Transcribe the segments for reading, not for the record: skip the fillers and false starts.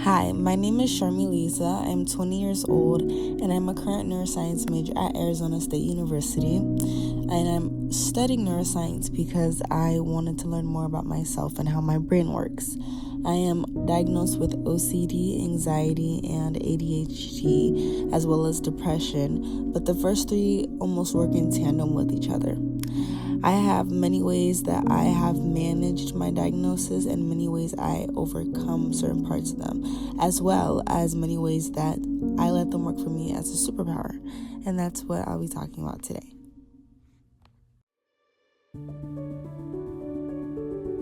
Hi, my name is Charmie Leza. I'm 20 years old and I'm a current neuroscience major at Arizona State University. And I'm studying neuroscience because I wanted to learn more about myself and how my brain works. I am diagnosed with OCD, anxiety, and ADHD, as well as depression, but the first three almost work in tandem with each other. I have many ways that I have managed my diagnosis and many ways I overcome certain parts of them, as well as many ways that I let them work for me as a superpower. And that's what I'll be talking about today.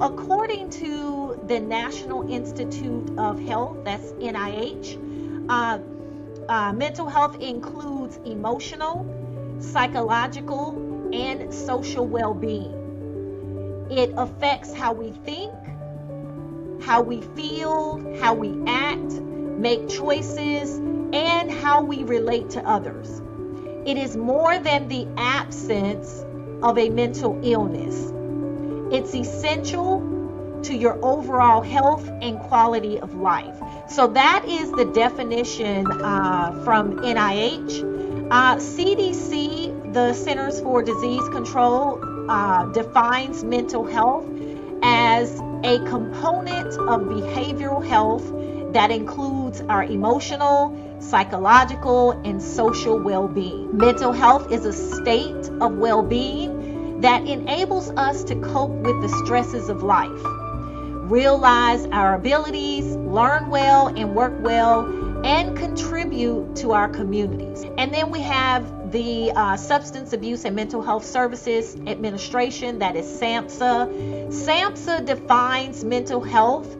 According to the National Institute of Health, that's NIH, mental health includes emotional, psychological, and social well being. It affects how we think, how we feel, how we act, make choices, and how we relate to others. It is more than the absence of a mental illness. It's essential to your overall health and quality of life. So that is the definition from NIH. CDC, the Centers for Disease Control, defines mental health as a component of behavioral health that includes our emotional, psychological, and social well-being. Mental health is a state of well-being that enables us to cope with the stresses of life, realize our abilities, learn well and work well, and contribute to our communities. And then we have the Substance Abuse and Mental Health Services Administration, that is SAMHSA. SAMHSA defines mental health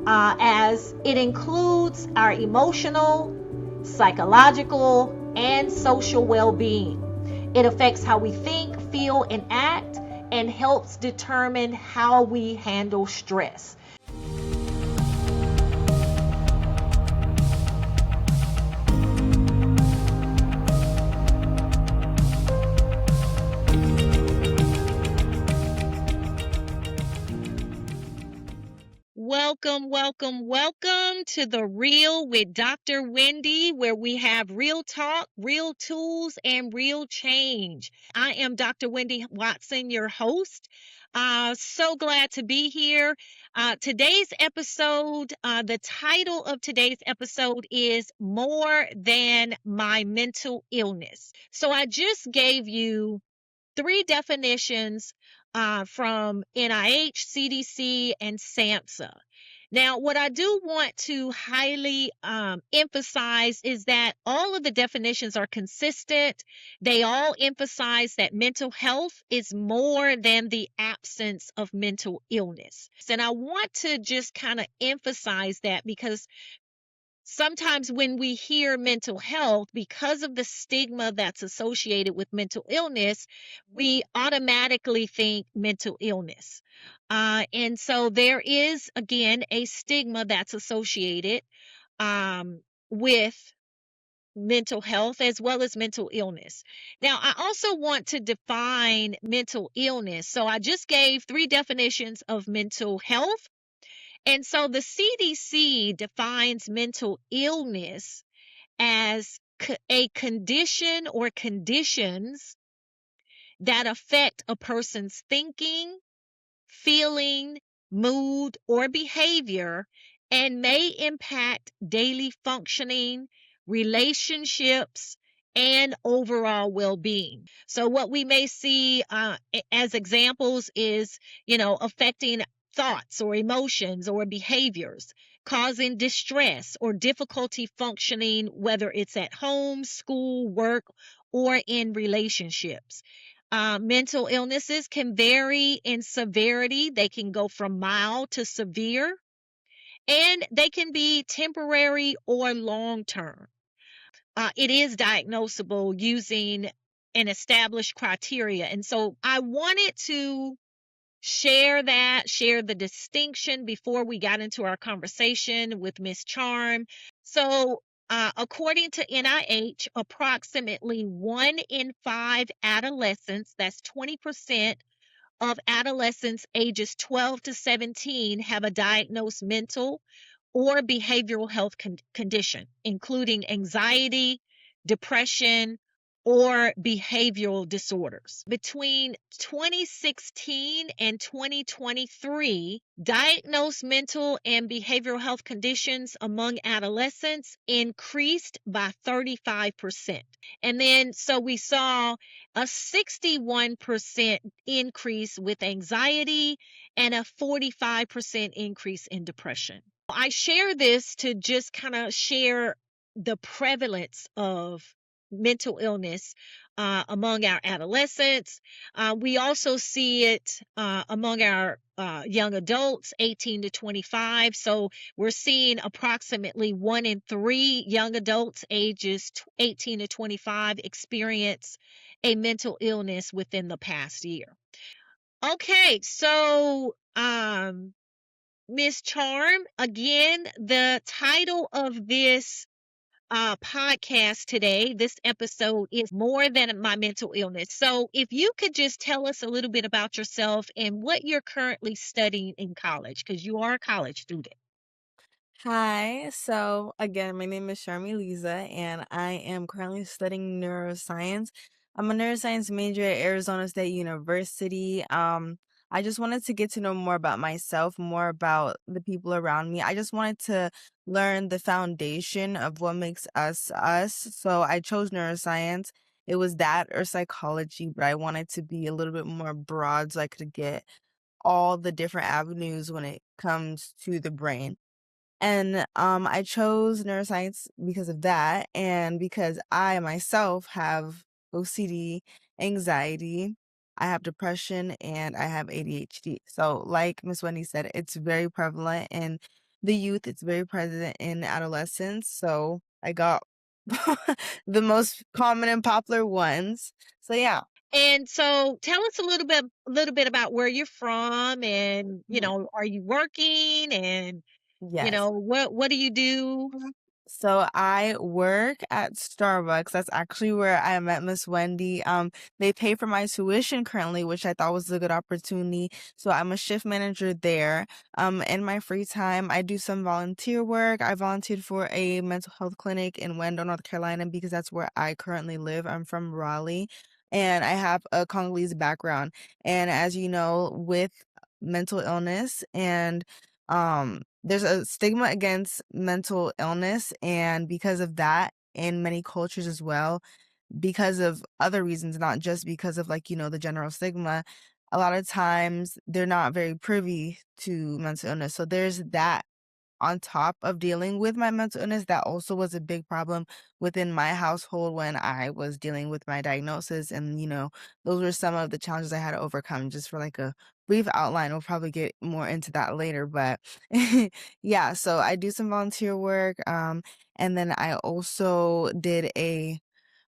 as it includes our emotional, psychological, and social well-being. It affects how we think, feel, and act, and helps determine how we handle stress. Welcome to The Real with Dr. Wendi, where we have real talk, real tools, and real change. I am Dr. Wendi Watson, your host. So glad to be here. Today's episode, the title of today's episode is More Than My Mental Illness. So I just gave you three definitions from NIH, CDC, and SAMHSA. Now, what I do want to highly emphasize is that all of the definitions are consistent. They all emphasize that mental health is more than the absence of mental illness. And I want to just kind of emphasize that because sometimes when we hear mental health, because of the stigma that's associated with mental illness, we automatically think mental illness. And so there is, again, a stigma that's associated with mental health as well as mental illness. Now, I also want to define mental illness. So I just gave three definitions of mental health. And so the CDC defines mental illness as a condition or conditions that affect a person's thinking, feeling, mood, or behavior and may impact daily functioning, relationships, and overall well-being. So what we may see as examples is, affecting thoughts or emotions or behaviors, causing distress or difficulty functioning, whether it's at home, school, work, or in relationships. Mental illnesses can vary in severity. They can go from mild to severe, and they can be temporary or long term. It is diagnosable using an established criteria. And so I wanted to share the distinction before we got into our conversation with Miss Charm. So, according to NIH, approximately 1 in 5 adolescents, that's 20% of adolescents ages 12 to 17, have a diagnosed mental or behavioral health condition, including anxiety, depression, or behavioral disorders. Between 2016 and 2023, diagnosed mental and behavioral health conditions among adolescents increased by 35%. And then, so we saw a 61% increase with anxiety and a 45% increase in depression. I share this to just kind of share the prevalence of mental illness among our adolescents. We also see it among our young adults, 18 to 25. So we're seeing approximately 1 in 3 young adults ages 18 to 25 experience a mental illness within the past year. Okay, so Miss Charm, again, the title of this podcast today, this episode is More Than My Mental Illness. So, if you could just tell us a little bit about yourself and what you're currently studying in college, because you are a college student. Hi, so again, my name is Charmie Leza, and I am currently studying neuroscience. I'm a neuroscience major at Arizona State University. I just wanted to get to know more about myself, more about the people around me. I just wanted to learn the foundation of what makes us us. So I chose neuroscience. It was that or psychology, but I wanted to be a little bit more broad so I could get all the different avenues when it comes to the brain. And, I chose neuroscience because of that and because I myself have OCD, anxiety, I have depression, and I have ADHD. So, like Miss Wendy said, it's very prevalent in the youth, it's very present in adolescence, so I got the most common and popular ones. So, yeah. And so, tell us a little bit about where you're from, and Mhm. are you working, and Yes. what do you do? So I work at Starbucks. That's actually where I met Miss Wendy. They pay for my tuition currently, which I thought was a good opportunity. So I'm a shift manager there. In my free time, I do some volunteer work. I volunteered for a mental health clinic in Wendi, North Carolina, because that's where I currently live. I'm from Raleigh, and I have a Congolese background. And as you know, with mental illness and there's a stigma against mental illness, and because of that, in many cultures as well, because of other reasons, not just because of like, the general stigma, a lot of times they're not very privy to mental illness. So there's that on top of dealing with my mental illness, that also was a big problem within my household when I was dealing with my diagnosis. And, those were some of the challenges I had to overcome. Just for like a brief outline, we'll probably get more into that later. But yeah, so I do some volunteer work. And then I also did a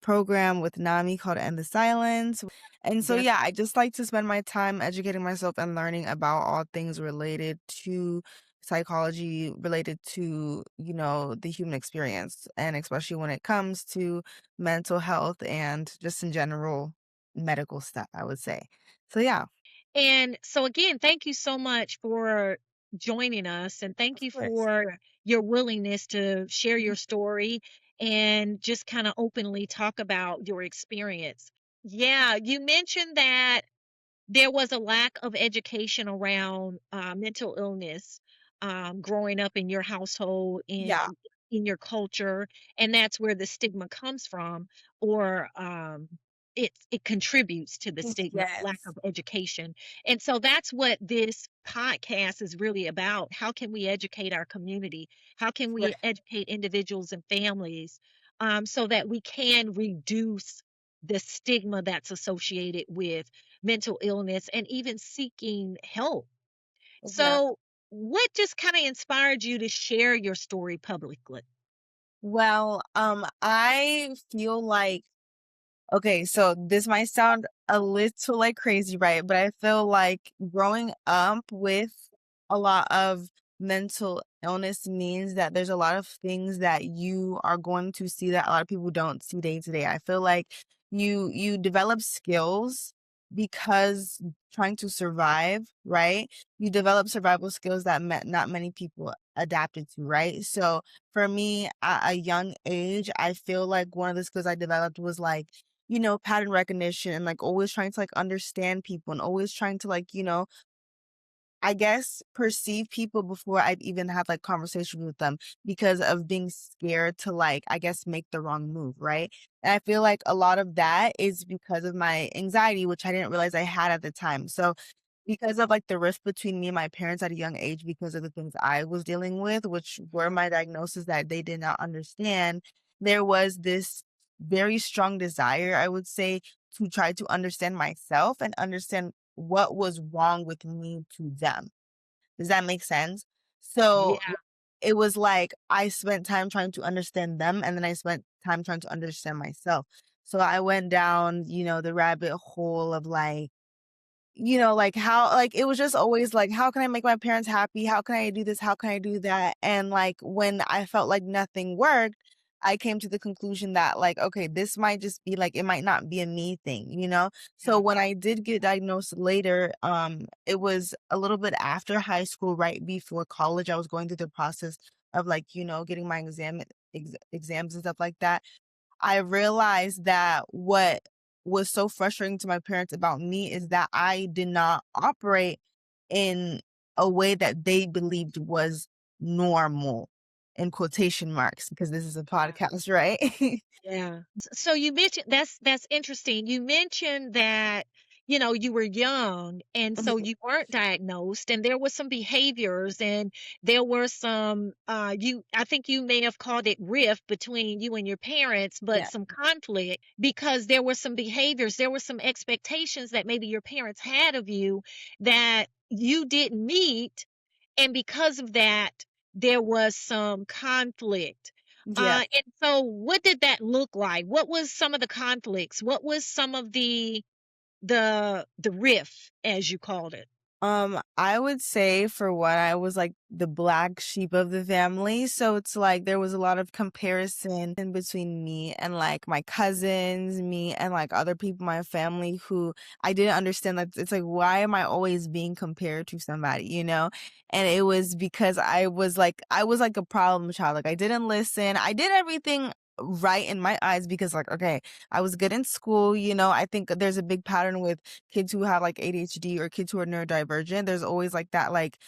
program with NAMI called End the Silence. And so, That's yeah, I just like to spend my time educating myself and learning about all things related to psychology, related to, the human experience, and especially when it comes to mental health and just in general medical stuff, I would say. So, yeah, And so, again, thank you so much for joining us, and thank of you course. for your willingness to share your story and just kind of openly talk about your experience. Yeah, you mentioned that there was a lack of education around mental illness growing up in your household, Yeah. in your culture, and that's where the stigma comes from, or it contributes to the stigma, lack Yes. of education. And so that's what this podcast is really about. How can we educate our community? How can we Right. educate individuals and families, so that we can reduce the stigma that's associated with mental illness and even seeking help. Exactly. So, what just kind of inspired you to share your story publicly? Well, I feel like okay, so this might sound a little like crazy, right? But I feel like growing up with a lot of mental illness means that there's a lot of things that you are going to see that a lot of people don't see day to day. I feel like you develop skills because trying to survive, right? You develop survival skills that not many people adapted to, right? So for me, at a young age, I feel like one of the skills I developed was like, pattern recognition and like always trying to like understand people and always trying to like, I guess, perceive people before I'd even have, like, conversations with them because of being scared to, like, I guess, make the wrong move, right? And I feel like a lot of that is because of my anxiety, which I didn't realize I had at the time. So, because of, like, the rift between me and my parents at a young age because of the things I was dealing with, which were my diagnosis that they did not understand, there was this very strong desire, I would say, to try to understand myself and understand what was wrong with me to them. Does that make sense? So Yeah. it was like I spent time trying to understand them and then I spent time trying to understand myself. So I went down, the rabbit hole of like, like how like it was just always like, how can I make my parents happy? How can I do this? How can I do that? And like when I felt like nothing worked, I came to the conclusion that like, okay, this might just be like it might not be a me thing. So Yeah. when I did get diagnosed later, it was a little bit after high school, right before college. I was going through the process of like, getting my exams and stuff like that. I realized that what was so frustrating to my parents about me is that I did not operate in a way that they believed was normal in quotation marks because this is a podcast, right? Yeah. So you mentioned that's interesting. You mentioned that, you were young and so Mhm. you weren't diagnosed and there were some behaviors and there were some you I think you may have called it rift between you and your parents, but Yeah. some conflict because there were some behaviors, there were some expectations that maybe your parents had of you that you didn't meet, and because of that there was some conflict. Yeah. And so what did that look like? What was some of the conflicts? What was some of the riff, as you called it? I would say for what I was like the black sheep of the family. So it's like there was a lot of comparison in between me and like my cousins, me and like other people in my family who I didn't understand that it's like, why am I always being compared to somebody? And it was because I was like a problem child. Like I didn't listen. I did everything right in my eyes because like, okay, I was good in school. I think there's a big pattern with kids who have like ADHD or kids who are neurodivergent. There's always like that like,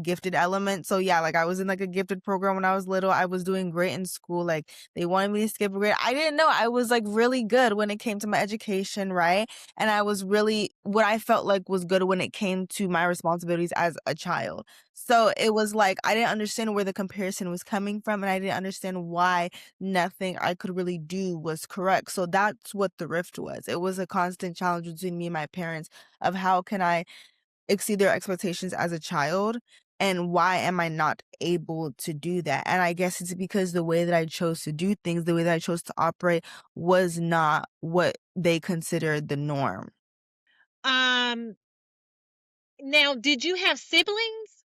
gifted element. So yeah, like I was in like a gifted program when I was little. I was doing great in school. Like they wanted me to skip a grade. I didn't know I was like really good when it came to my education, right? And I was really what I felt like was good when it came to my responsibilities as a child. So it was like I didn't understand where the comparison was coming from and I didn't understand why nothing I could really do was correct. So that's what the rift was. It was a constant challenge between me and my parents of how can I exceed their expectations as a child and why am I not able to do that? And I guess it's because the way that I chose to do things, the way that I chose to operate was not what they considered the norm. Um, Now, did you have siblings?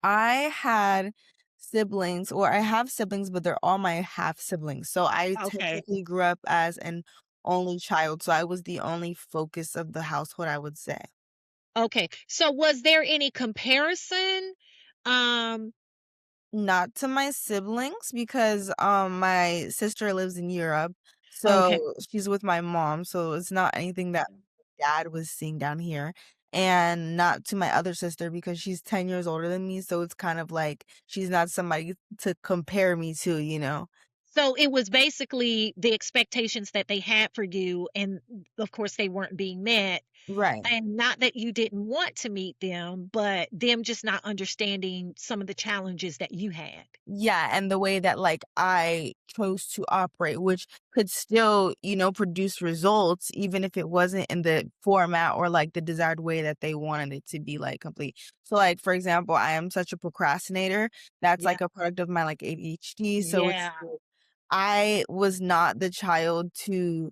I had siblings, or I have siblings, but they're all my half siblings. So I Okay. technically grew up as an only child. So I was the only focus of the household, I would say. Okay. So was there any comparison? Um, Not to my siblings because my sister lives in Europe. okay. So she's with my mom. So it's not anything that dad was seeing down here. And not to my other sister because she's 10 years older than me. So it's kind of like she's not somebody to compare me to. So it was basically the expectations that they had for you, and of course they weren't being met. Right. And not that you didn't want to meet them, but them just not understanding some of the challenges that you had. Yeah, and the way that like I chose to operate, which could still produce results even if it wasn't in the format or like the desired way that they wanted it to be like complete. So like for example, I am such a procrastinator. That's Yeah. like a product of my like ADHD. So it's Yeah. I was not the child to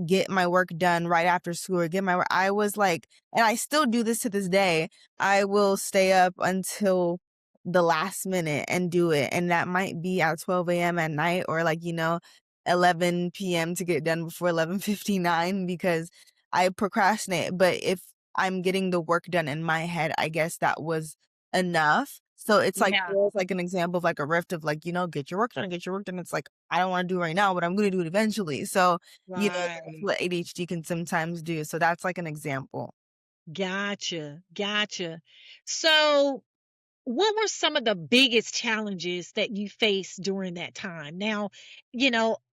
get my work done right after school or get my work. I was like, and I still do this to this day. I will stay up until the last minute and do it. And that might be at 12 a.m. at night or like, 11 p.m. to get it done before 11:59 because I procrastinate, but if I'm getting the work done in my head, I guess that was enough. So it's like Yeah, there's like an example of like a rift of like, get your work done, get your work done. It's like I don't want to do it right now, but I'm gonna do it eventually. So, that's right. what ADHD can sometimes do. So that's like an example. Gotcha, gotcha. So, what were some of the biggest challenges that you faced during that time? Now,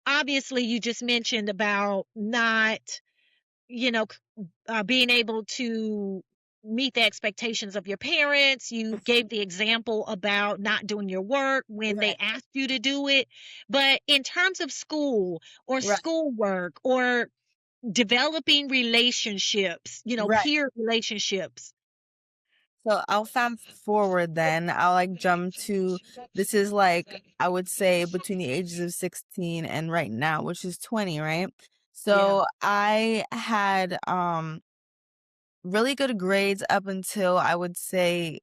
obviously, you just mentioned about not, you know, being able to meet the expectations of your parents. You gave the example about not doing your work when they Right. asked you to do it. But in terms of school or Right. schoolwork or developing relationships, Right. peer relationships. So I'll fast forward then. I'll like jump to this is like I would say between the ages of 16 and right now, which is 20, right? Yeah. So I had really good grades up until I would say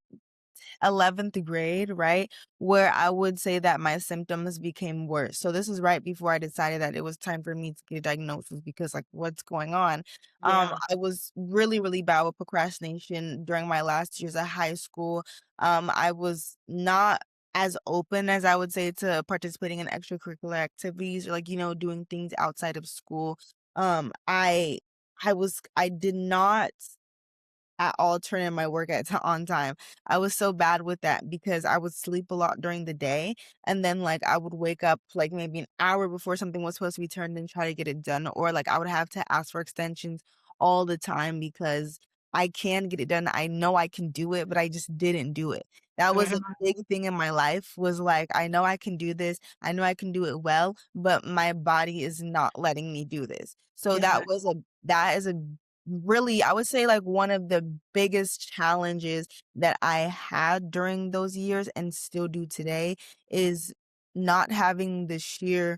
11th grade, right? Where I would say that my symptoms became worse. So this is right before I decided that it was time for me to get a diagnosis because like what's going on? Yeah. I was really, really bad with procrastination during my last years of high school. I was not as open as I would say to participating in extracurricular activities or like, doing things outside of school. I did not at all turn in my work on time. I was so bad with that because I would sleep a lot during the day and then like I would wake up like maybe an hour before something was supposed to be turned and try to get it done or like I would have to ask for extensions all the time because I can get it done. I know I can do it, but I just didn't do it. That was a Uh-huh. big thing in my life was like I know I can do this. I know I can do it well, but my body is not letting me do this. So Yeah. that is a really, I would say like one of the biggest challenges that I had during those years and still do today is not having the sheer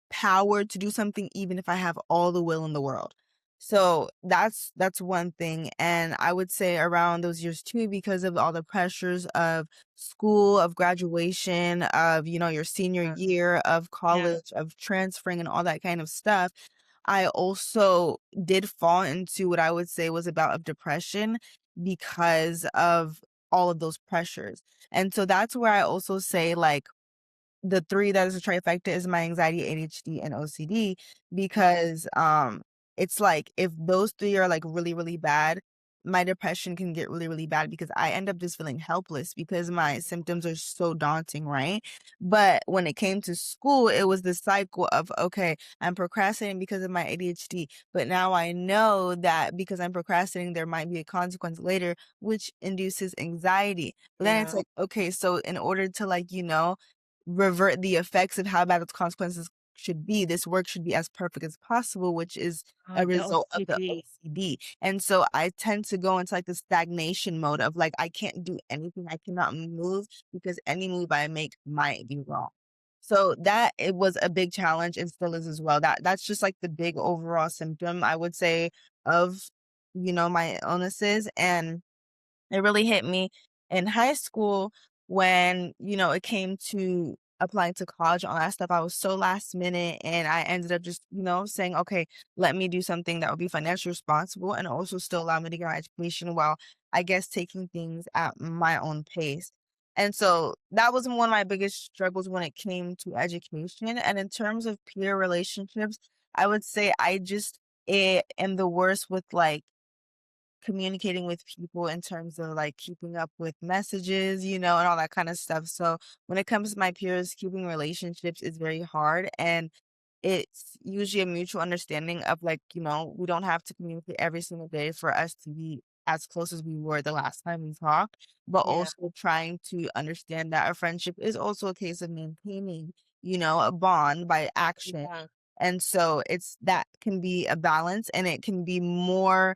power to do something even if I have all the will in the world. So that's one thing. And I would say around those years too, because of all the pressures of school, of graduation, of, your senior Yeah. year, of Yeah. college, of transferring and all that kind of stuff. I also did fall into what I would say was about of depression because of all of those pressures. And so that's where I also say like the 3 that is a trifecta is my anxiety, ADHD, and OCD because, it's like if those 3 are, like, really, really bad, my depression can get really, really bad because I end up just feeling helpless because my symptoms are so daunting, right? But when it came to school, it was the cycle of, "Okay, I'm procrastinating because of my ADHD, but now I know that because I'm procrastinating, there might be a consequence later, which induces anxiety." But then it's Yeah. like, okay, so in order to, like, revert the effects of how bad those consequences should be. This work should be as perfect as possible, which is a The result of the OCD. OCD. And so I tend to go into like the stagnation mode of like, I can't do anything. I cannot move because any move I make might be wrong. So that it was a big challenge and still is as well. That's just like the big overall symptom I would say of, my illnesses. And it really hit me in high school when, it came to applying to college, all that stuff. I was so last minute and I ended up just, saying, okay, let me do something that would be financially responsible and also still allow me to get my education while I guess taking things at my own pace. And so that was one of my biggest struggles when it came to education. And in terms of peer relationships, I would say I just am the worst with like communicating with people in terms of like keeping up with messages, and all that kind of stuff. So when it comes to my peers, keeping relationships is very hard. And it's usually a mutual understanding of like, we don't have to communicate every single day for us to be as close as we were the last time we talked, but Yeah. also trying to understand that a friendship is also a case of maintaining, a bond by action. Yeah. And so it's that can be a balance and it can be more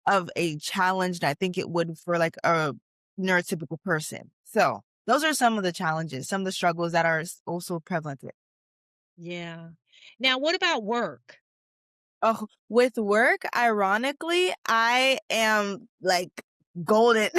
of a challenge than I think it would for like a neurotypical person. So those are some of the challenges, some of the struggles that are also prevalent. Yeah. Now, what about work? Oh, with work, ironically, I am like golden.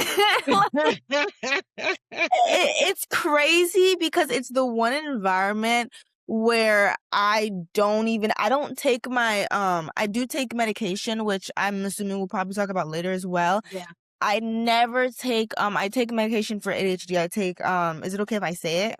It's crazy because it's the one environment where I don't take my I do take medication, which I'm assuming we'll probably talk about later as well. Yeah. I never take I take medication for ADHD. I take is it okay if I say it?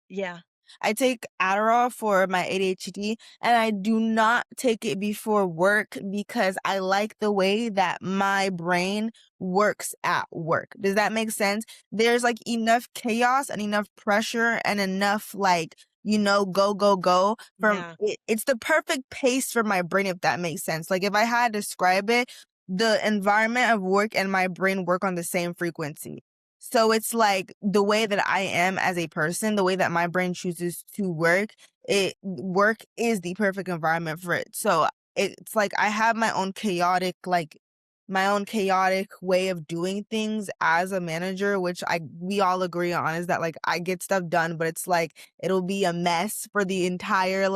Yeah. I take Adderall for my ADHD, and I do not take it before work because I like the way that my brain works at work. Does that make sense? There's like enough chaos and enough pressure and enough like, go, go, go Yeah. it's the perfect pace for my brain, if that makes sense. Like if I had to describe it, the environment of work and my brain work on the same frequency. So it's like the way that I am as a person, the way that my brain chooses to work is the perfect environment for it. So it's like I have my own chaotic way of doing things as a manager, which we all agree on is that like I get stuff done, but it's like it'll be a mess for the entire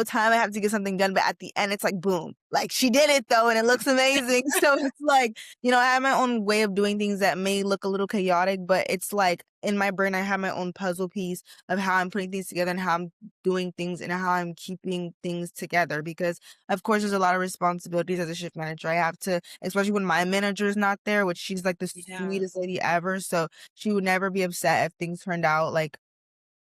time I have to get something done, but at the end it's like boom. Like she did it though and it looks amazing. So it's like, I have my own way of doing things that may look a little chaotic, but it's like in my brain I have my own puzzle piece of how I'm putting things together and how I'm doing things and how I'm keeping things together because of course there's a lot of responsibilities as a shift manager. I have to, especially when my manager is not there, which she's like the Yeah. sweetest lady ever, so she would never be upset if things turned out like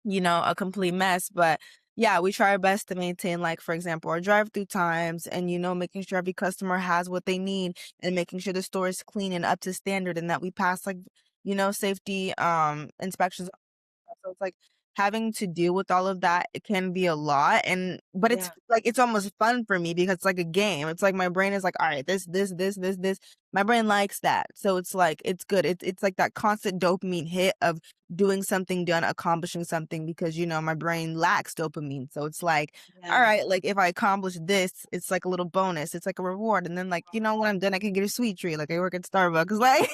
a complete mess. But yeah, we try our best to maintain, like, for example, our drive through times and, making sure every customer has what they need and making sure the store is clean and up to standard and that we pass like, safety inspections. So it's like having to deal with all of that, it can be a lot. But it's Yeah. like, it's almost fun for me because it's like a game. It's like my brain is like, all right, this. My brain likes that. So it's like, it's good. It's like that constant dopamine hit of doing something done, accomplishing something because, my brain lacks dopamine. So it's like, all Yeah. right, like if I accomplish this, it's like a little bonus. It's like a reward. And then like, when I'm done, I can get a sweet treat. Like I work at Starbucks. Like,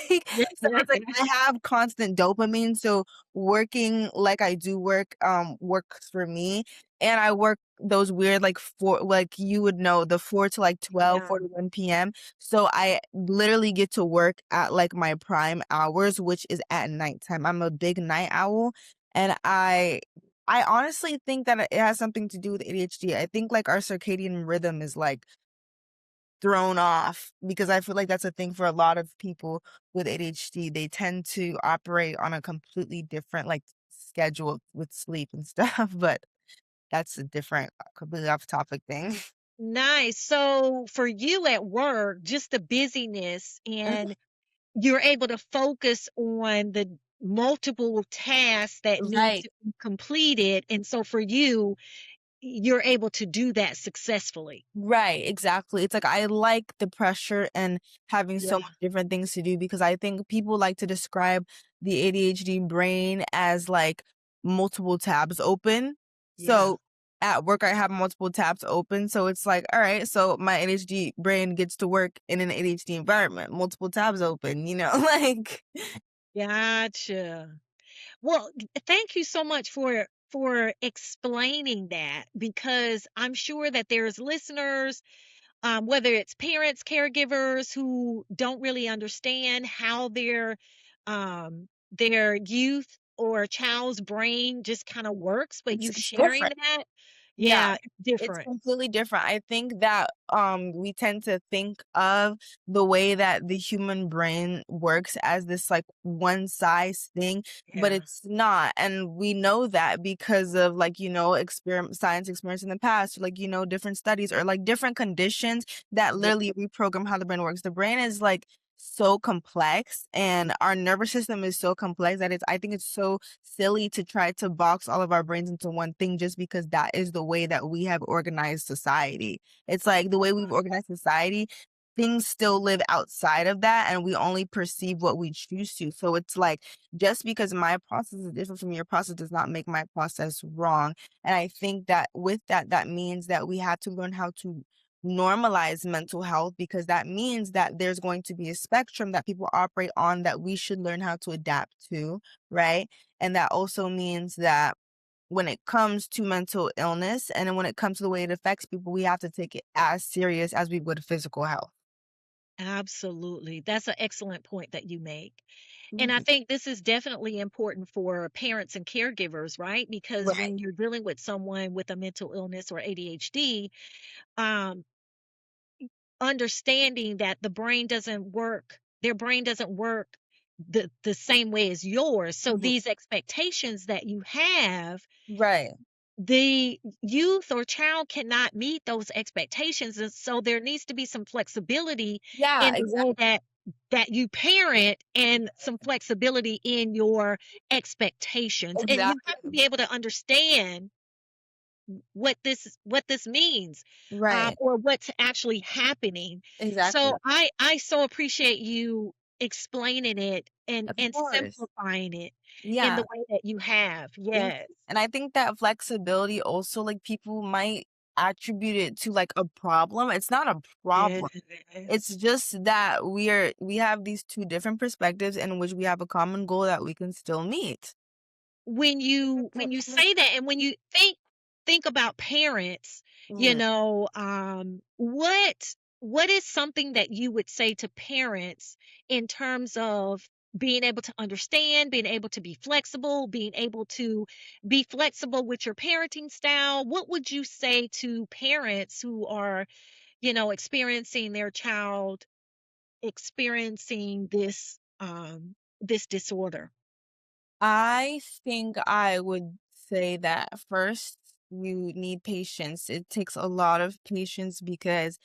so it's like I have constant dopamine. So working like I do work works for me, and I work those weird like you would know the 4 to like 12, Yeah. 4 to 1 p.m. So I literally get to work at like my prime hours, which is at nighttime. I'm a big night owl, and I honestly think that it has something to do with ADHD. I think like our circadian rhythm is like thrown off because I feel like that's a thing for a lot of people with ADHD. They tend to operate on a completely different like schedule with sleep and stuff, but that's a different, completely off topic thing. Nice. So for you at work, just the busyness Mhm. and you're able to focus on the multiple tasks that need Right. to be completed. And so for you, you're able to do that successfully. Right, exactly. It's like I like the pressure and having so Yeah. much different things to do because I think people like to describe the ADHD brain as like multiple tabs open. Yeah. So at work, I have multiple tabs open. So it's like, all right, so my ADHD brain gets to work in an ADHD environment, multiple tabs open, like. Gotcha. Well, thank you so much for explaining that because I'm sure that there's listeners, whether it's parents, caregivers who don't really understand how their youth or child's brain just kind of works, but you It's sharing different. that, Yeah, yeah, it's different. completely different. I think that we tend to think of the way that the human brain works as this like one size thing, but Yeah. it's not. And we know that because of like, science experiments in the past, like, different studies or like different conditions that Yeah. literally reprogram how the brain works. The brain is like so complex and our nervous system is so complex that I think it's so silly to try to box all of our brains into one thing just because that is the way that we have organized society. It's like the way we've organized society, things still live outside of that and we only perceive what we choose to. So it's like just because my process is different from your process does not make my process wrong. And I think that with that, that means that we have to learn how to normalize mental health because that means that there's going to be a spectrum that people operate on that we should learn how to adapt to, right? And that also means that when it comes to mental illness and then when it comes to the way it affects people, we have to take it as serious as we would physical health. Absolutely. That's an excellent point that you make. And I Mhm. think this is definitely important for parents and caregivers, right? Because Right. when you're dealing with someone with a mental illness or ADHD, um, understanding that their brain doesn't work the same way as yours. So Mhm. these expectations that you have, Right. the youth or child cannot meet those expectations, and so there needs to be some flexibility Yeah, in the way exactly. that you parent, and some flexibility in your expectations, and you have to Exactly. be able to understand what this means, Right. or what's actually happening. Exactly. So I so appreciate you explaining it and Of course. simplifying it in Yeah. the way that you have. Thank Yes. you. And I think that flexibility also, like, people might attribute it to like a problem. It's not a problem. It's Yes. just that we have these two different perspectives in which we have a common goal that we can still meet. When you say that, and when you think about parents, Mhm. what is something that you would say to parents in terms of being able to understand, being able to be flexible, being able to be flexible with your parenting style? What would you say to parents who are, experiencing their child experiencing this disorder? I think I would say that first you need patience. It takes a lot of patience because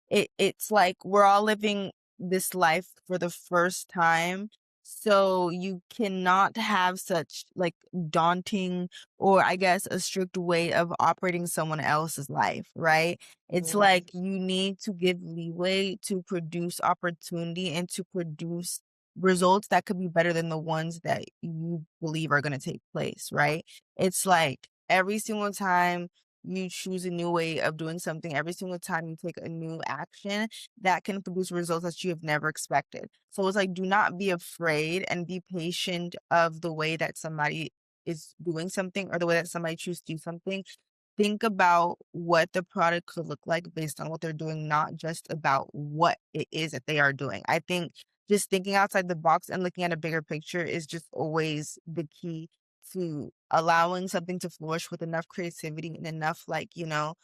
it's like we're all living this life for the first time. So you cannot have such like daunting or I guess a strict way of operating someone else's life, right? It's Right. like you need to give leeway to produce opportunity and to produce results that could be better than the ones that you believe are going to take place, right? It's like every single time you choose a new way of doing something, every single time you take a new action that can produce results that you have never expected. So it's like, do not be afraid and be patient of the way that somebody is doing something or the way that somebody chooses to do something. Think about what the product could look like based on what they're doing, not just about what it is that they are doing. I think just thinking outside the box and looking at a bigger picture is just always the key to allowing something to flourish with enough creativity and enough like, character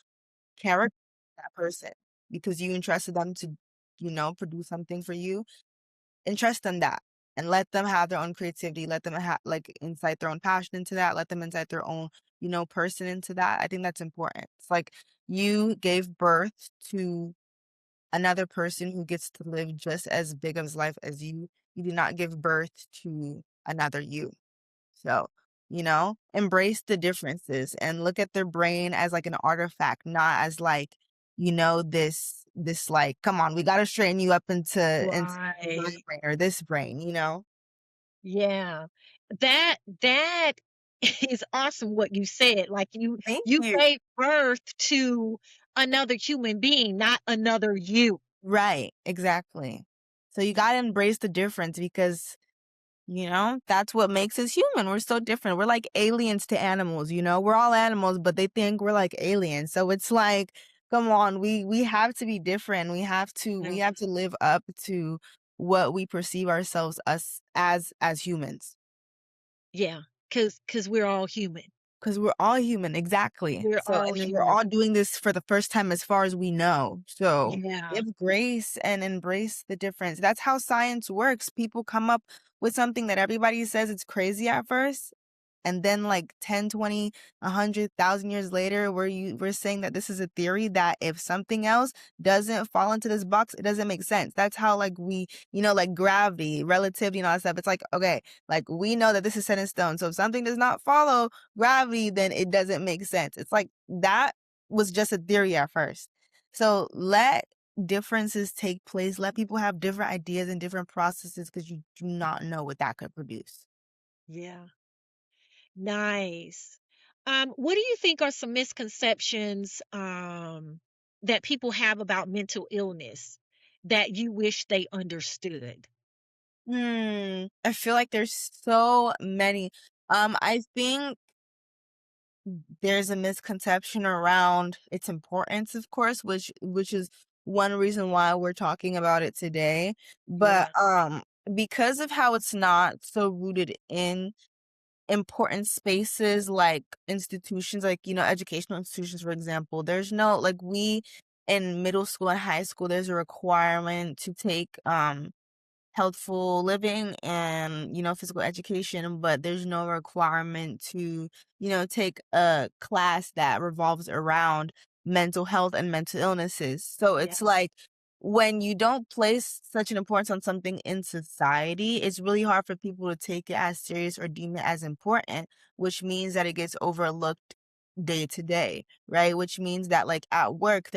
in that person because you entrusted them to, produce something for you. Entrust them that and let them have their own creativity. Let them like incite their own passion into that. Let them incite their own, person into that. I think that's important. It's like you gave birth to another person who gets to live just as big of his life as you. You did not give birth to another you. So, embrace the differences and look at their brain as like an artifact, not as like, this like, come on, we gotta straighten you up into my Right. brain or this brain. Yeah. That is awesome what you said. Like, you Thank you you. gave birth to another human being, not another you. Right, exactly. So you gotta embrace the difference because that's what makes us human. We're so different. We're like aliens to animals. We're all animals, but they think we're like aliens. So it's like, come on, we have to be different. We Yeah. have to live up to what we perceive ourselves us as humans. Yeah, cause we're all human. Because we're all human, exactly. We're So all and then we're human. all doing this for the first time as far as we know. So Yeah. give grace and embrace the difference. That's how science works. People come up with something that everybody says it's crazy at first, and then like 10, 20, 100,000 years later, we're saying that this is a theory that if something else doesn't fall into this box, it doesn't make sense. That's how like like gravity, relativity and all that stuff. It's like, okay, like we know that this is set in stone. So if something does not follow gravity, then it doesn't make sense. It's like that was just a theory at first. So let differences take place. Let people have different ideas and different processes because you do not know what that could produce. Yeah. Nice. What do you think are some misconceptions, that people have about mental illness that you wish they understood? I feel like there's so many. I think there's a misconception around its importance, of course, which is one reason why we're talking about it today. But Yeah. because of how it's not so rooted in important spaces like institutions, like, educational institutions, for example, there's no, like, we in middle school and high school, there's a requirement to take healthful living and, physical education, but there's no requirement to, take a class that revolves around mental health and mental illnesses. So Yeah. it's like when you don't place such an importance on something in society, it's really hard for people to take it as serious or deem it as important, which means that it gets overlooked day to day, right? Which means that, like, at work,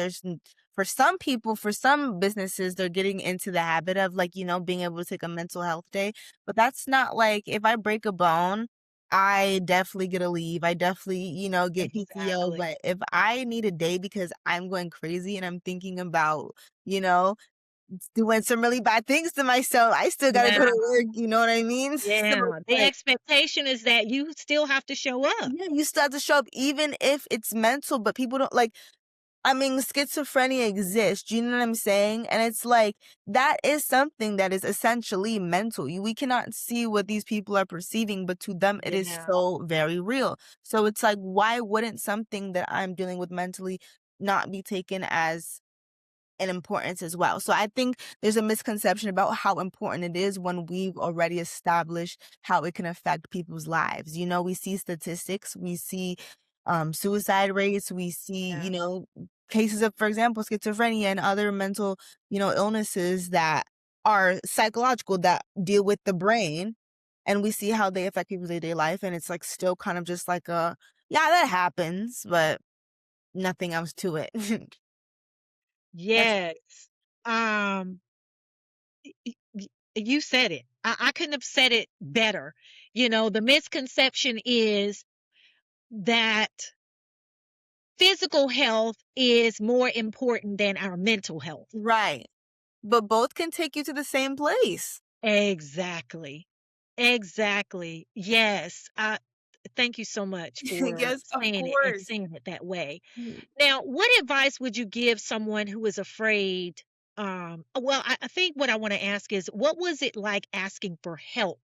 for some people, for some businesses, they're getting into the habit of, like, being able to take a mental health day. But that's not like, if I break a bone, I definitely get a leave. I definitely, get PTO. Exactly. But if I need a day because I'm going crazy and I'm thinking about, you know, doing some really bad things to myself, I still gotta go Yeah. to work. You know what I mean? So Yeah. it's The like, expectation is that you still have to show up. yeah, you still have to show up even if it's mental, but people don't like, I mean, schizophrenia exists. Do you know what I'm saying? And it's like, that is something that is essentially mental. We cannot see what these people are perceiving, but to them, it is Yeah. so very real. So it's like, why wouldn't something that I'm dealing with mentally not be taken as and importance as well. So I think there's a misconception about how important it is when we've already established how it can affect people's lives. We see statistics, we see suicide rates, we see, Yeah. cases of, for example, schizophrenia and other mental, illnesses that are psychological, that deal with the brain. And we see how they affect people's day-to-day life. And it's like still kind of just like yeah, that happens, but nothing else to it. That's Yes. Um, y- y- you said it. I couldn't have said it better. The misconception is that physical health is more important than our mental health. right. But both can take you to the same place. Exactly. Exactly. Yes. Thank you so much for Yes, of saying it and course. saying it that way. Mm. Now, what advice would you give someone who is afraid? Well, I think what I want to ask is, what was it like asking for help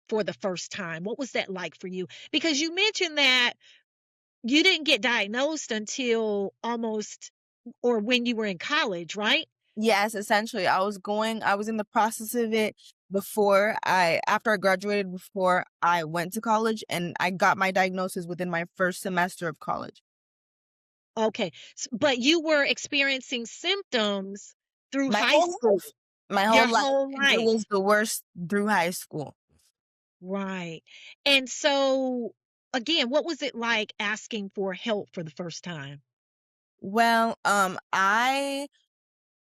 for the first time? What was that like for you? Because you mentioned that you didn't get diagnosed until almost or when you were in college, right? Yes, essentially, I was in the process of it after I graduated, before I went to college, and I got my diagnosis within my first semester of college. Okay. But you were experiencing symptoms through My high whole school, life. My whole your life. whole And it life. was the worst through high school. Right. And so, again, what was it like asking for help for the first time? Well,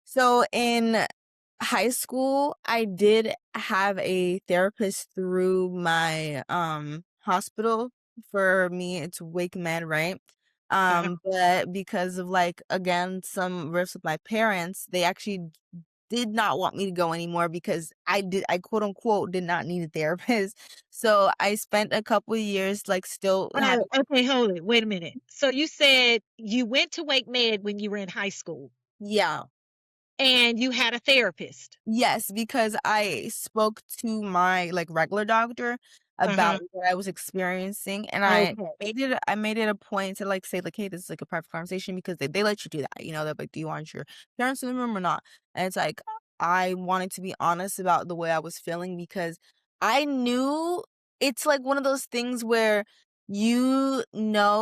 so in high school, I did have a therapist through my hospital. For me, it's Wake Med, right? Uh-huh. But because of, like, again, some rifts with my parents, they actually did not want me to go anymore because I quote unquote did not need a therapist. So I spent a couple of years, like, still Oh, having, okay, hold it. Wait a minute. So you said you went to Wake Med when you were in high school yeah. and you had a therapist. Yes, because I spoke to my, like, regular doctor about Uh-huh. what I was experiencing, and Okay. I made it a point to, like, say, like, "Hey, this is, like, a private conversation," because they let you do that, they're like, "Do you want your parents in the room or not?" And it's like, I wanted to be honest about the way I was feeling because I knew it's, like, one of those things where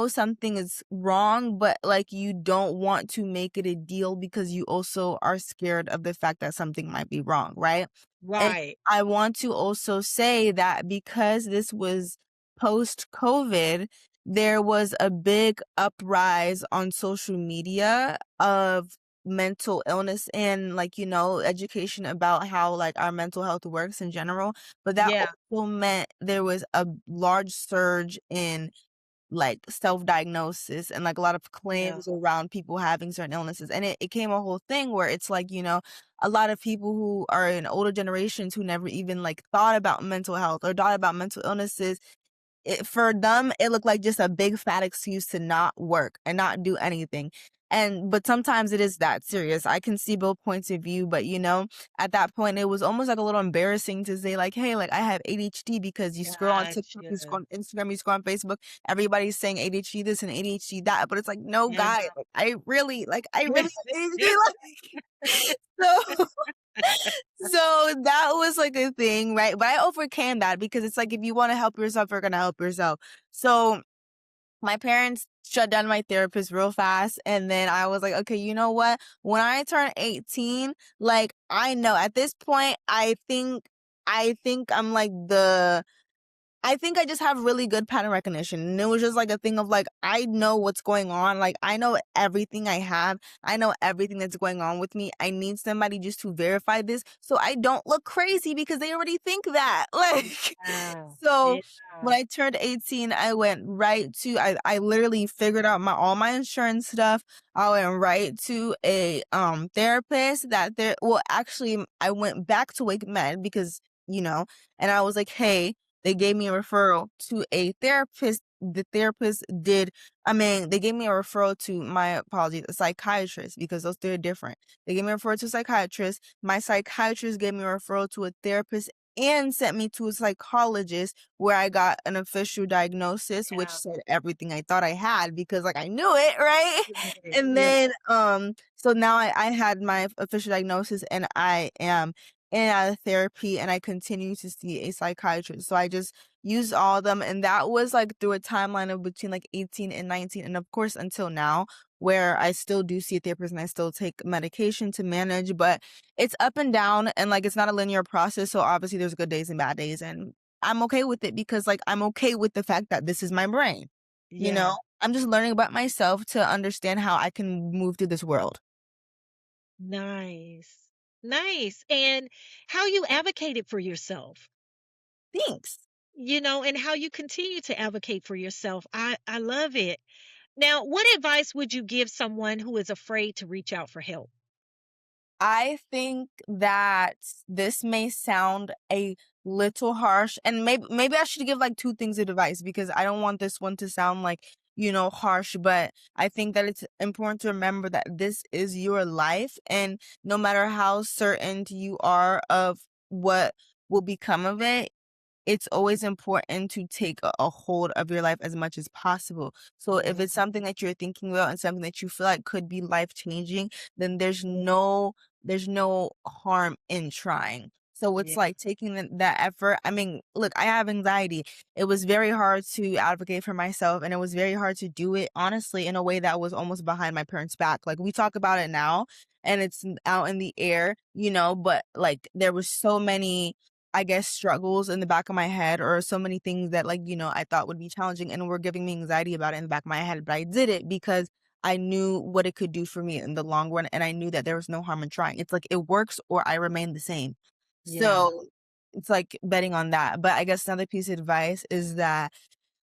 something is wrong, but, like, you don't want to make it a deal because you also are scared of the fact that something might be wrong, right? And Right. I want to also say that because this was post-COVID, there was a big uprise on social media of mental illness and, like, education about how, like, our mental health works in general, but that Yeah. also meant there was a large surge in, like, self-diagnosis and, like, a lot of Yeah. claims around people having certain illnesses, and it came a whole thing where it's like, a lot of people who are in older generations who never even, like, thought about mental health or thought about mental illnesses, for them, it looked like just a big fat excuse to not work and not do anything. But sometimes it is that serious. I can see both points of view, but at that point it was almost like a little embarrassing to say like, hey, like I have ADHD, because you scroll on TikTok, you scroll Gotcha. on Instagram, you scroll on Facebook, everybody's saying ADHD this and ADHD that, but it's like, no, Yeah. guy, like I really have ADHD. Like, so so that was like a thing, right? But I overcame that, because it's like, if you want to help yourself, you're gonna help yourself. So my parents shut down my therapist real fast, and then I was like, okay, you know what? When I turn 18, like, I know at this point, I think I'm like I think I just have really good pattern recognition. And it was just like a thing of like, I know what's going on. Like, I know everything I have. I know everything that's going on with me. I need somebody just to verify this so I don't look crazy, because they already think that. Like, Yeah. so Yeah. when I turned 18, I went right to, I literally figured out all my insurance stuff. I went right to a therapist well, actually, I went back to Wake Med, because, and I was like, hey, they gave me a referral to a therapist. The therapist they gave me a referral to, my apologies, a psychiatrist, because those two are different. They gave me a referral to a psychiatrist. My psychiatrist gave me a referral to a therapist and sent me to a psychologist, where I got an official diagnosis, which Yeah. said everything I thought I had, because like I knew it, right? Right. And Yeah. then, so now I had my official diagnosis, and I am in and out of therapy, and I continue to see a psychiatrist. So I just used all of them, and that was like through a timeline of between like 18 and 19, and of course until now, where I still do see a therapist and I still take medication to manage, but it's up and down, and like it's not a linear process. So obviously there's good days and bad days, and I'm okay with it, because like I'm okay with the fact that this is my brain. You Yeah. know, I'm just learning about myself to understand how I can move through this world. Nice. Nice. And how you advocated for yourself, Thanks. and how you continue to advocate for yourself. I love it. Now, what advice would you give someone who is afraid to reach out for help? I think that this may sound a little harsh, and maybe I should give like two things of advice, because I don't want this one to sound like, harsh, but I think that it's important to remember that this is your life, and no matter how certain you are of what will become of it, it's always important to take a hold of your life as much as possible. So if Yeah. it's something that you're thinking about and something that you feel like could be life changing, then there's no harm in trying. So it's Yeah. like taking that effort. I mean, look, I have anxiety. It was very hard to advocate for myself, and it was very hard to do it, honestly, in a way that was almost behind my parents' back. Like, we talk about it now and it's out in the air, but like there was so many, I guess, struggles in the back of my head, or so many things that, like, I thought would be challenging and were giving me anxiety about it in the back of my head. But I did it because I knew what it could do for me in the long run. And I knew that there was no harm in trying. It's like, it works or I remain the same. Yeah. So it's like betting on that. But I guess another piece of advice is that,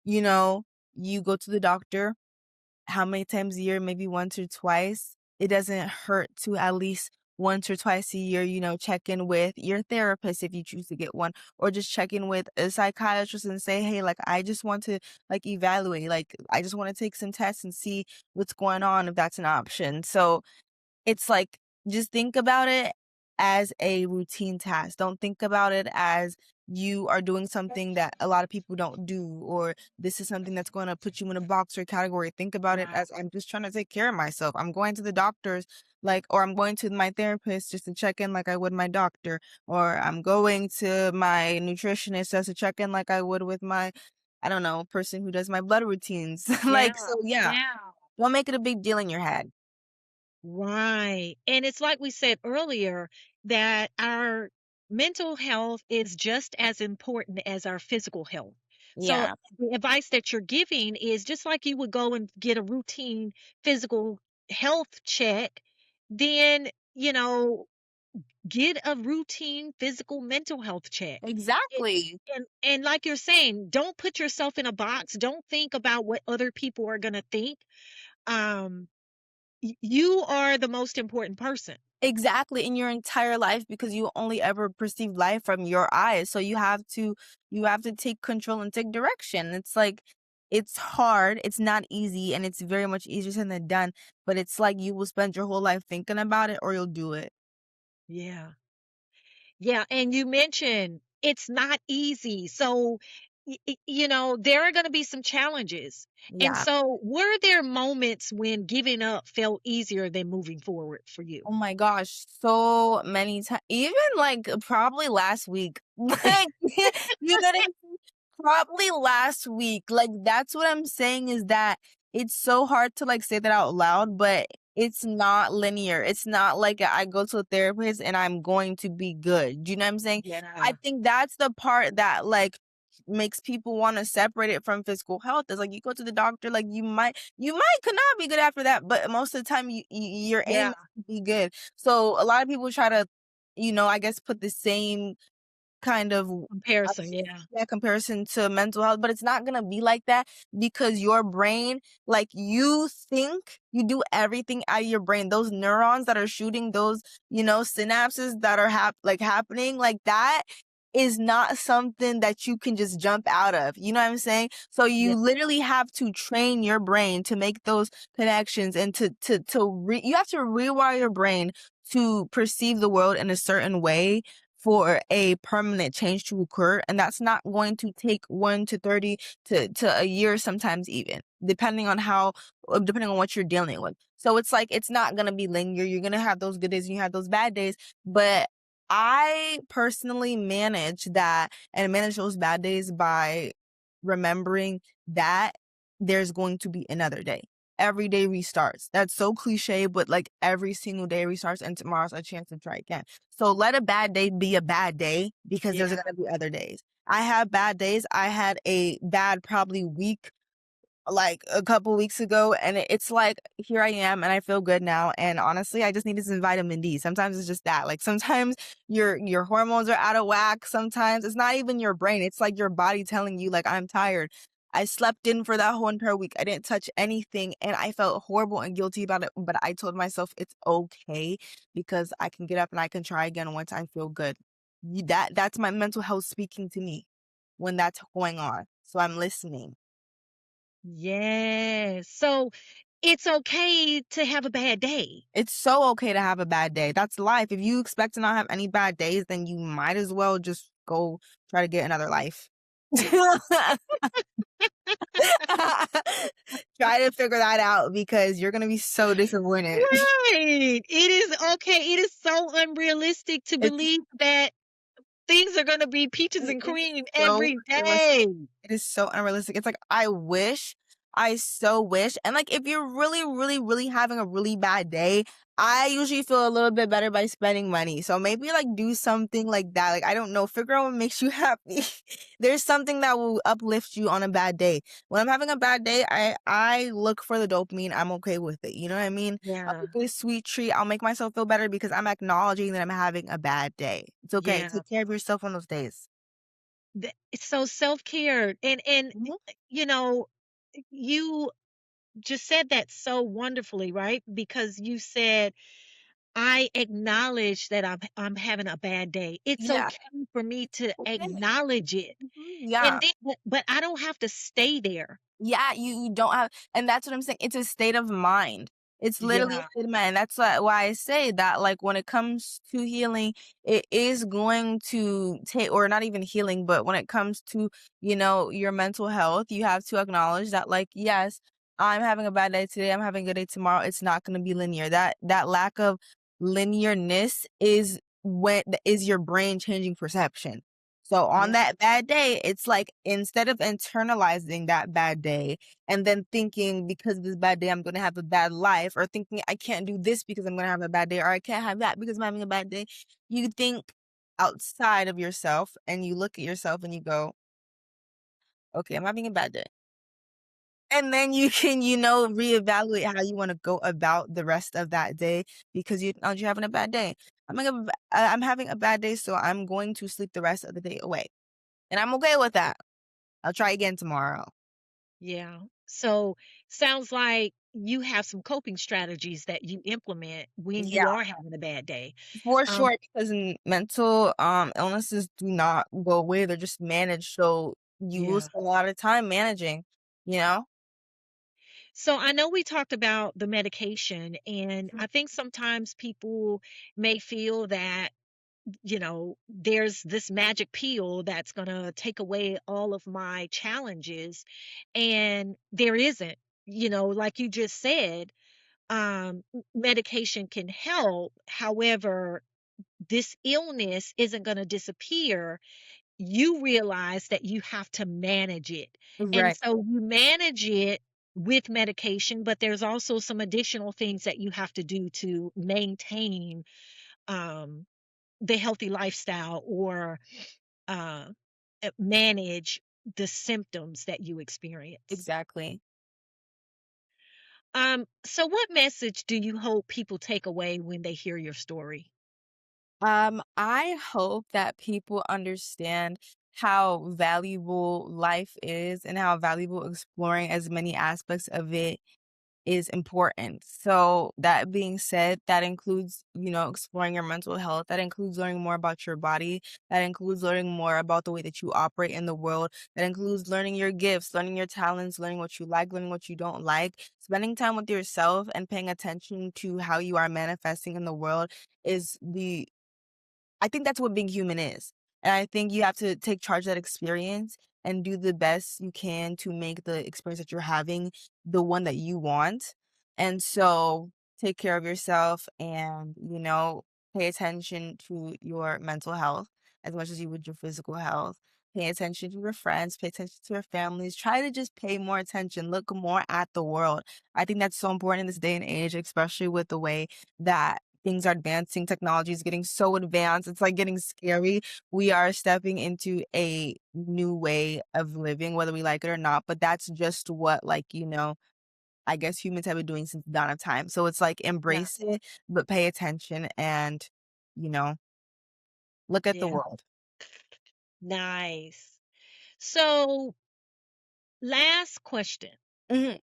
you know, you go to the doctor how many times a year, maybe once or twice. It doesn't hurt to at least once or twice a year, check in with your therapist if you choose to get one, or just check in with a psychiatrist and say, hey, like, I just want to like evaluate, like, I just want to take some tests and see what's going on, if that's an option. So it's like, just think about it as a routine task. Don't think about it as you are doing something that a lot of people don't do, or this is something that's going to put you in a box or category. Think about it Right. as, I'm just trying to take care of myself. I'm going to the doctors, like, or I'm going to my therapist just to check in like I would my doctor, or I'm going to my nutritionist just to check in like I would with my, I don't know, person who does my blood routines. Yeah. Like, so yeah, Yeah. don't make it a big deal in your head. Right. And it's like we said earlier that our mental health is just as important as our physical health. So Yeah. the advice that you're giving is just like you would go and get a routine physical health check, then, get a routine physical mental health check. It, Exactly. and like you're saying, don't put yourself in a box. Don't think about what other people are going to think. Um, you are the most important person. Exactly, in your entire life, because you only ever perceive life from your eyes. So you have to take control and take direction. It's like it's hard, it's not easy, and it's very much easier said than done, but it's like you will spend your whole life thinking about it or you'll do it. Yeah. Yeah, and you mentioned it's not easy. So, there are going to be some challenges. And Yeah. so, were there moments when giving up felt easier than moving forward for you? Oh my gosh, so many times. Even like probably last week. Like you gotta probably last week. Like that's what I'm saying is that it's so hard to like say that out loud, but it's not linear. It's not like I go to a therapist and I'm going to be good. Do you know what I'm saying? I Yeah. think that's the part that like makes people want to separate it from physical health. Is like you go to the doctor, like you might could not be good after that, but most of the time your aim Yeah. is to be good. So a lot of people try to, I guess put the same kind of Comparison. Yeah. comparison to mental health, but it's not gonna be like that because your brain, like you think you do everything out of your brain. Those neurons that are shooting those, synapses that are happening like that is not something that you can just jump out of. You know what I'm saying? So Yeah. you literally have to train your brain to make those connections and you have to rewire your brain to perceive the world in a certain way for a permanent change to occur. And that's not going to take 1 to 30 to a year, sometimes even, depending on what you're dealing with. So it's like, it's not going to be linear. You're going to have those good days and you have those bad days. But I personally manage those bad days by remembering that there's going to be another day. Every day restarts. That's so cliche, but like every single day restarts and tomorrow's a chance to try again. So let a bad day be a bad day because there's Yeah. gonna be other days. I have bad days. I had a bad probably week like a couple weeks ago, and it's like here I am and I feel good now, and honestly I just needed some vitamin D. Sometimes it's just that, like sometimes your hormones are out of whack. Sometimes it's not even your brain, it's like your body telling you like I'm tired. I slept in for that whole entire week. I didn't touch anything and I felt horrible and guilty about it, but I told myself it's okay because I can get up and I can try again once I feel good. That's my mental health speaking to me when that's going on, so I'm listening. Yes. So, it's okay to have a bad day. It's so okay to have a bad day. That's life. If you expect to not have any bad days, then you might as well just go try to get another life. Try to figure that out because you're gonna be so disappointed. Right. It is okay. It is so unrealistic to It's believe that things are gonna be peaches it and is cream so every unrealistic. day. It is so unrealistic. It's like, I so wish. And like, if you're really, really, really having a really bad day, I usually feel a little bit better by spending money. So maybe like do something like that. Like, I don't know, figure out what makes you happy. There's something that will uplift you on a bad day. When I'm having a bad day, I look for the dopamine. I'm okay with it. You know what I mean? I'll Yeah. take a sweet treat. I'll make myself feel better because I'm acknowledging that I'm having a bad day. It's okay. Yeah. Take care of yourself on those days. It's so self-care and Mhm. you know, you just said that so wonderfully, right? Because you said, "I acknowledge that I'm having a bad day. It's Yeah. okay for me to Okay. acknowledge it." Yeah. And then but I don't have to stay there. Yeah, you don't have, and that's what I'm saying, it's a state of mind. It's literally a Yeah. state of mind. That's why I say that, like, when it comes to healing, it is going to take, or not even healing, but when it comes to, your mental health, you have to acknowledge that, like, yes, I'm having a bad day today, I'm having a good day tomorrow. It's not gonna be linear. That lack of linearness is your brain changing perception. So on Yeah. that bad day, it's like instead of internalizing that bad day and then thinking because of this bad day, I'm going to have a bad life, or thinking I can't do this because I'm going to have a bad day, or I can't have that because I'm having a bad day, you think outside of yourself and you look at yourself and you go, okay, I'm having a bad day. And then you can, reevaluate how you want to go about the rest of that day because you're having a bad day. I'm having a bad day, so I'm going to sleep the rest of the day away. And I'm okay with that. I'll try again tomorrow. Yeah. So sounds like you have some coping strategies that you implement when you Yeah, are having a bad day. for Um, sure, because mental illnesses do not go away, they're just managed, so you will yeah. spend a lot of time managing, you know? So I know we talked about the medication, and I think sometimes people may feel that, there's this magic pill that's going to take away all of my challenges, and there isn't. Like you just said, medication can help. However, this illness isn't going to disappear. You realize that you have to manage it. And Right. so you manage it with medication, but there's also some additional things that you have to do to maintain um, the healthy lifestyle, or uh, manage the symptoms that you experience. Exactly. So what message do you hope people take away when they hear your story? I hope that people understand how valuable life is and how valuable exploring as many aspects of it is important. So that being said, that includes, exploring your mental health. That includes learning more about your body. That includes learning more about the way that you operate in the world. That includes learning your gifts, learning your talents, learning what you like, learning what you don't like. Spending time with yourself and paying attention to how you are manifesting in the world is the I think that's what being human is. And I think you have to take charge of that experience and do the best you can to make the experience that you're having the one that you want. And so take care of yourself and, pay attention to your mental health as much as you would your physical health. Pay attention to your friends, pay attention to your families. Try to just pay more attention, look more at the world. I think that's so important in this day and age, especially with the way that things are advancing, technology is getting so advanced, it's, like, getting scary. We are stepping into a new way of living, whether we like it or not, but that's just what, like, I guess humans have been doing since the dawn of time. So it's like, Yeah. embrace it, but pay attention and, you know, look at the Yeah. world. Nice. So, last question. Mhm,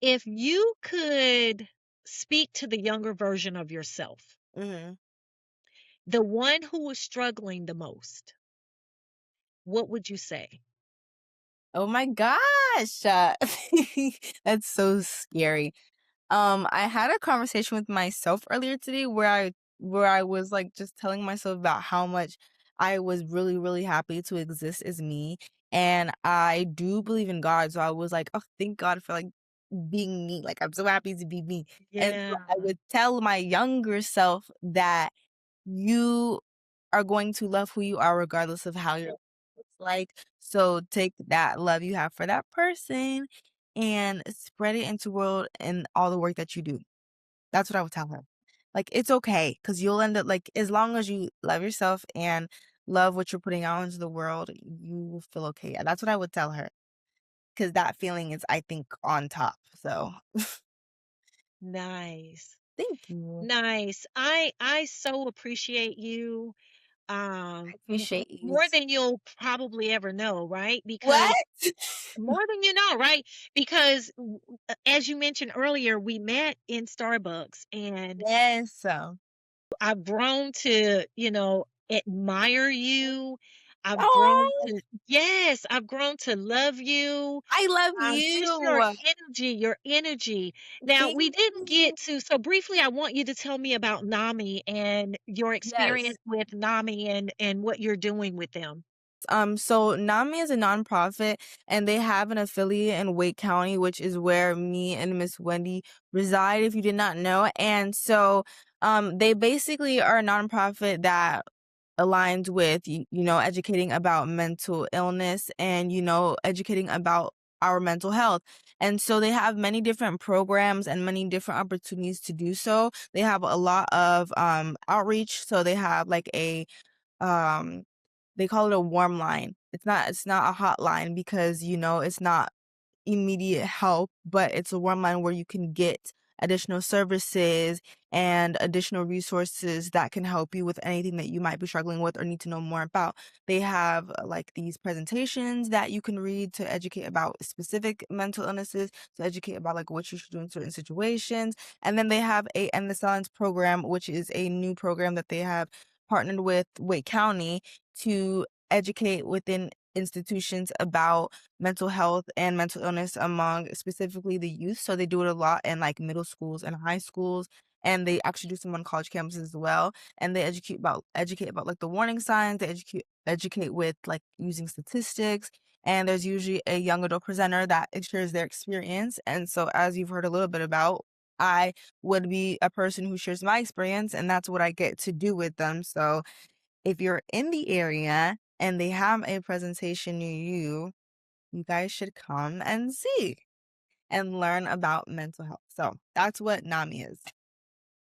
If you could speak to the younger version of yourself, mhm. the one who was struggling the most, what would you say? Oh my gosh, that's so scary. I had a conversation with myself earlier today where I was like just telling myself about how much I was really, really happy to exist as me. And I do believe in God. So I was like, oh, thank God for like being me. Like I'm so happy to be me. And so Yeah. I would tell my younger self that you are going to love who you are regardless of how your looks like. So take that love you have for that person and spread it into world and all the work that you do. That's what I would tell her. Like it's okay because you'll end up like as long as you love yourself and love what you're putting out into the world, you will feel okay. Yeah, that's what I would tell her because that feeling is, I think, on top. So Nice. thank you. Nice. I so appreciate you, I appreciate you. more than you'll probably ever know, right? Because What? more than you know, right? Because as you mentioned earlier, we met in Starbucks, and Yes. So. I've grown to, admire you. I've grown Oh, to, yes, I've grown to love you. I love Just you. your energy. Now, Thank we didn't you. get to, so briefly, I want you to tell me about NAMI and your Yes. experience with NAMI, and what you're doing with them. So NAMI is a nonprofit and they have an affiliate in Wake County, which is where me and Miss Wendi reside, if you did not know. And so they basically are a nonprofit that aligns with educating about mental illness and educating about our mental health. And so they have many different programs and many different opportunities to do so. They have a lot of outreach. So they have like a um they call it a warm line. It's not a hotline because it's not immediate help, but it's a warm line where you can get additional services and additional resources that can help you with anything that you might be struggling with or need to know more about. They have like these presentations that you can read to educate about specific mental illnesses, to educate about like what you should do in certain situations. And then they have a End the Silence program, which is a new program that they have partnered with Wake County to educate within institutions about mental health and mental illness among specifically the youth. So they do it a lot in like middle schools and high schools. And they actually do some on college campuses as well. And they educate about like the warning signs. They educate with like using statistics. And there's usually a young adult presenter that shares their experience. And so, as you've heard a little bit about, I would be a person who shares my experience, and that's what I get to do with them. So if you're in the area and they have a presentation near you, you guys should come and see and learn about mental health. So that's what NAMI is.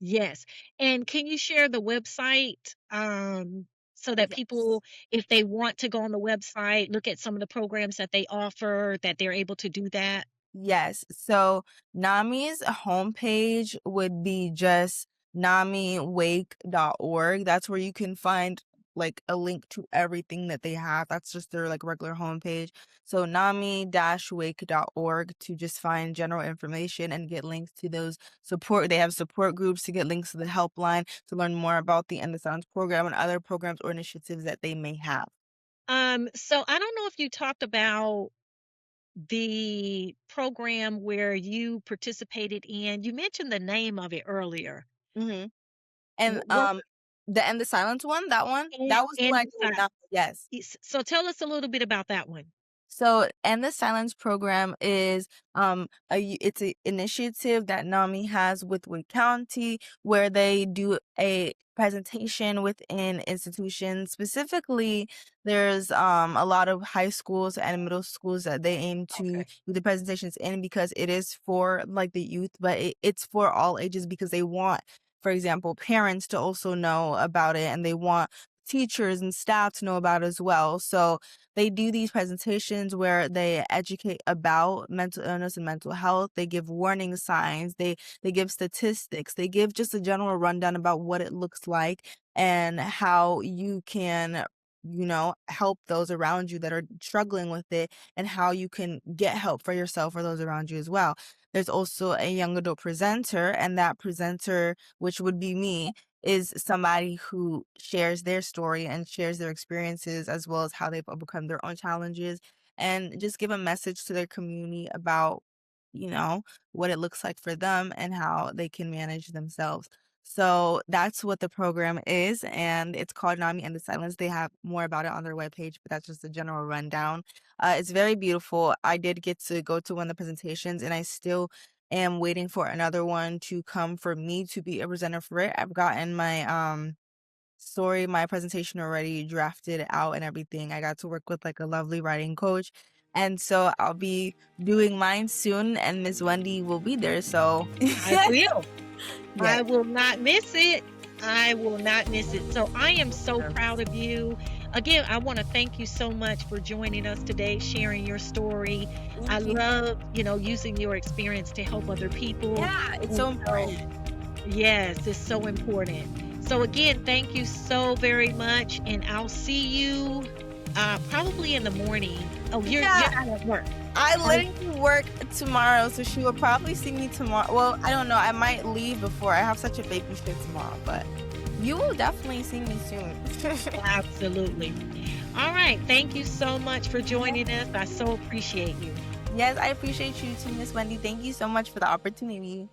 Yes. And can you share the website so that Yes. people, if they want to go on the website, look at some of the programs that they offer, that they're able to do that? Yes. So NAMI's homepage would be just namiwake.org. That's where you can find like a link to everything that they have. That's just their like regular homepage. So nami-wake.org to just find general information and get links to those support. They have support groups to get links to the helpline to learn more about the End the Silence program and other programs or initiatives that they may have. So I don't know if you talked about the program where you participated in. You mentioned the name of it earlier. Mm-hmm. And What the End the Silence one, that one, that was what and I told now. Yes. so tell us a little bit about that one. So, End the Silence program is it's an initiative that NAMI has with Wake County where they do a presentation within institutions. Specifically, there's a lot of high schools and middle schools that they aim to Okay. do the presentations in because it is for like the youth, but it's for all ages because they want, for example, parents to also know about it and they want teachers and staff to know about it as well. So they do these presentations where they educate about mental illness and mental health. They give warning signs. They give statistics. They give just a general rundown about what it looks like and how you can, help those around you that are struggling with it and how you can get help for yourself or those around you as well. There's also a young adult presenter, and that presenter, which would be me, is somebody who shares their story and shares their experiences as well as how they've overcome their own challenges and just give a message to their community about, you know, what it looks like for them and how they can manage themselves. So that's what the program is, and it's called NAMI and the Silence. They have more about it on their webpage, but that's just a general rundown. It's very beautiful. I did get to go to one of the presentations, and I still am waiting for another one to come for me to be a presenter for it. I've gotten my presentation already drafted out and everything. I got to work with like a lovely writing coach. And so I'll be doing mine soon and Miss Wendi will be there. So I will. yes. I will not miss it. I will not miss it. So I am so Sure. proud of you. Again, I want to thank you so much for joining us today, sharing your story. I Thank you. love, using your experience to help other people. Yeah, it's so important. Yes, it's so important. So again, thank you so very much, and I'll see you probably in the morning. Oh, you're not at work. I literally work tomorrow, so she will probably see me tomorrow. Well, I don't know. I might leave before. I have such a baby shift tomorrow, but you will definitely see me soon. Absolutely. All right. Thank you so much for joining us. I so appreciate you. Yes, I appreciate you too, Miss Wendi. Thank you so much for the opportunity.